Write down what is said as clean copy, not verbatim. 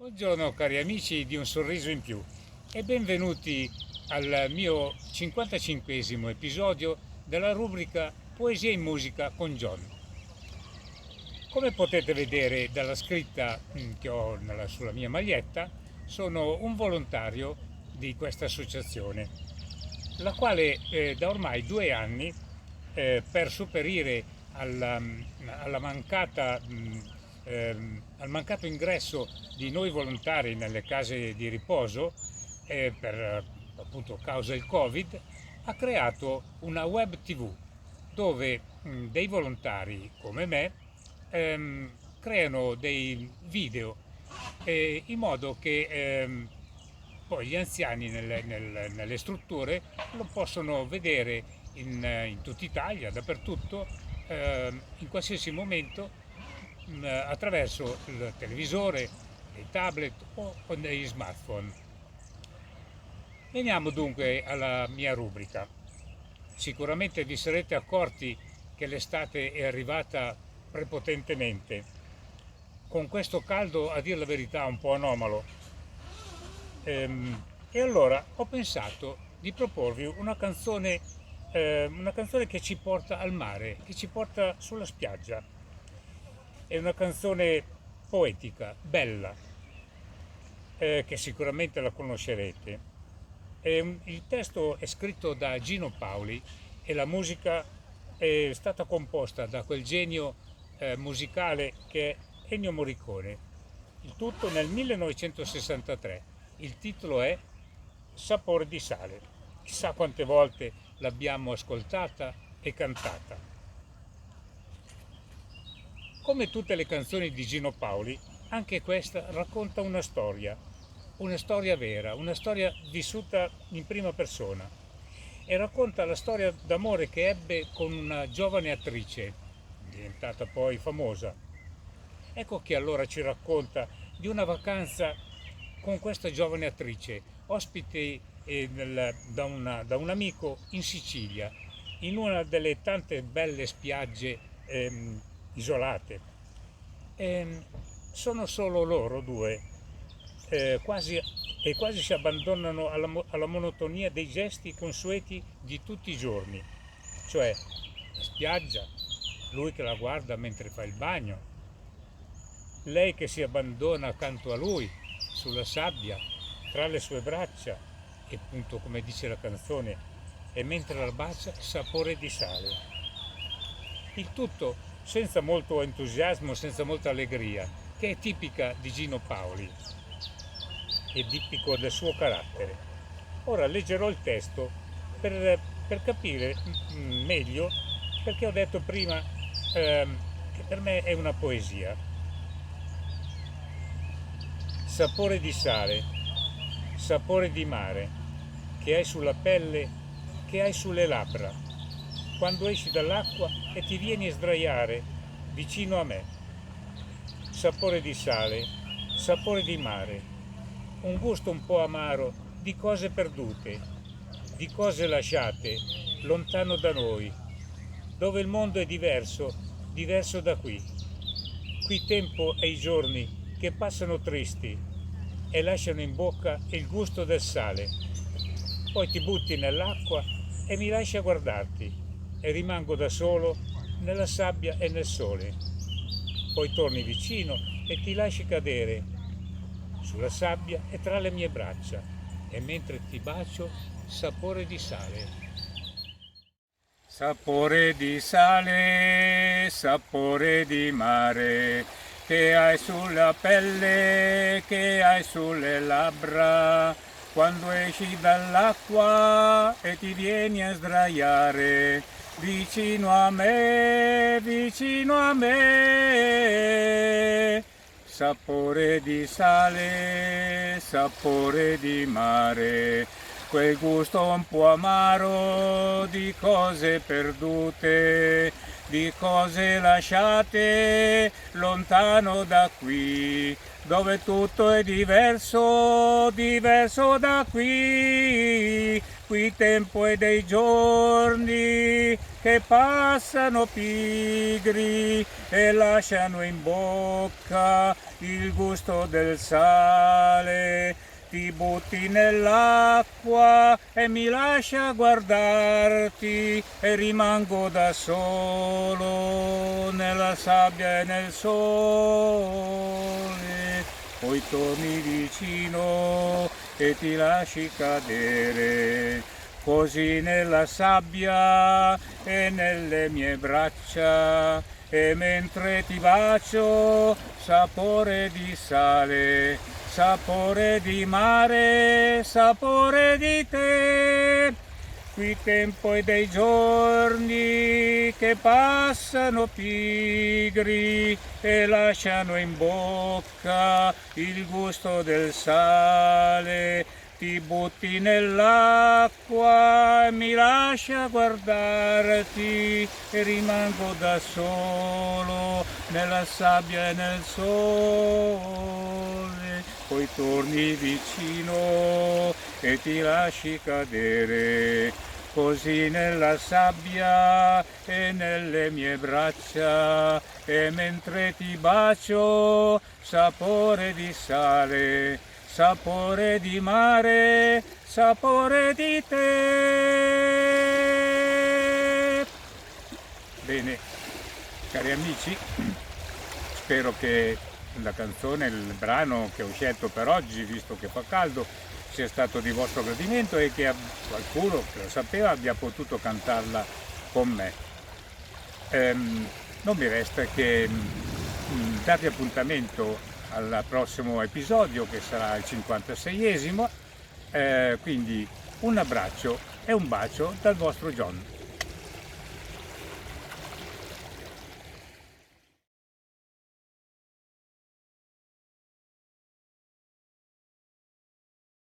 Buongiorno cari amici di Un Sorriso in Più e benvenuti al mio 55esimo episodio della rubrica Poesia in musica con John. Come potete vedere dalla scritta che ho sulla mia maglietta, sono un volontario di questa associazione, la quale da ormai 2 anni, per sopperire alla, alla mancata, al mancato ingresso di noi volontari nelle case di riposo, per appunto causa il Covid, ha creato una web TV dove dei volontari come me creano dei video in modo che poi gli anziani nelle strutture lo possono vedere in tutta Italia, dappertutto, in qualsiasi momento, attraverso il televisore, dei tablet o degli smartphone. Veniamo dunque alla mia rubrica. Sicuramente vi sarete accorti che l'estate è arrivata prepotentemente, con questo caldo a dir la verità un po' anomalo. E allora ho pensato di proporvi una canzone che ci porta al mare, che ci porta sulla spiaggia. È una canzone poetica, bella, che sicuramente la conoscerete. Il testo è scritto da Gino Paoli e la musica è stata composta da quel genio musicale che è Ennio Morricone. Il tutto nel 1963. Il titolo è Sapore di sale. Chissà quante volte l'abbiamo ascoltata e cantata. Come tutte le canzoni di Gino Paoli, anche questa racconta una storia vera, una storia vissuta in prima persona, e racconta la storia d'amore che ebbe con una giovane attrice, diventata poi famosa. Ecco che allora ci racconta di una vacanza con questa giovane attrice, ospite da un amico in Sicilia, in una delle tante belle spiagge isolate. Sono solo loro due, quasi si abbandonano alla monotonia dei gesti consueti di tutti i giorni, cioè la spiaggia, lui che la guarda mentre fa il bagno, lei che si abbandona accanto a lui sulla sabbia, tra le sue braccia, e appunto come dice la canzone, e mentre la bacia sapore di sale. Il tutto senza molto entusiasmo, senza molta allegria, che è tipica di Gino Paoli e tipico del suo carattere. Ora leggerò il testo per capire meglio perché ho detto prima che per me è una poesia. Sapore di sale, sapore di mare, che hai sulla pelle, che hai sulle labbra, quando esci dall'acqua e ti vieni a sdraiare vicino a me. Sapore di sale, sapore di mare, un gusto un po' amaro di cose perdute, di cose lasciate lontano da noi, dove il mondo è diverso, diverso da qui. Qui tempo e i giorni che passano tristi e lasciano in bocca il gusto del sale. Poi ti butti nell'acqua e mi lasci a guardarti e rimango da solo nella sabbia e nel sole. Poi torni vicino e ti lasci cadere sulla sabbia e tra le mie braccia, e mentre ti bacio sapore di sale. Sapore di sale, sapore di mare, che hai sulla pelle, che hai sulle labbra, quando esci dall'acqua e ti vieni a sdraiare vicino a me, vicino a me. Sapore di sale, sapore di mare, quel gusto un po' amaro di cose perdute, di cose lasciate lontano da qui, dove tutto è diverso, diverso da qui. qui tempo è dei giorni che passano pigri e lasciano in bocca il gusto del sale. Ti butti nell'acqua e mi lascia guardarti e rimango da solo nella sabbia e nel sole. Poi torni vicino e ti lasci cadere così nella sabbia e nelle mie braccia, e mentre ti bacio sapore di sale, sapore di mare, sapore di te. Qui tempo è dei giorni che passano pigri e lasciano in bocca il gusto del sale. Ti butti nell'acqua e mi lascia guardarti e rimango da solo nella sabbia e nel sole. Poi torni vicino e ti lasci cadere così nella sabbia e nelle mie braccia, e mentre ti bacio sapore di sale, sapore di mare, sapore di te. Bene, cari amici, spero che la canzone, il brano che ho scelto per oggi, visto che fa caldo, sia stato di vostro gradimento e che qualcuno che lo sapeva abbia potuto cantarla con me. Non mi resta che darvi appuntamento al prossimo episodio, che sarà il 56esimo, quindi un abbraccio e un bacio dal vostro John.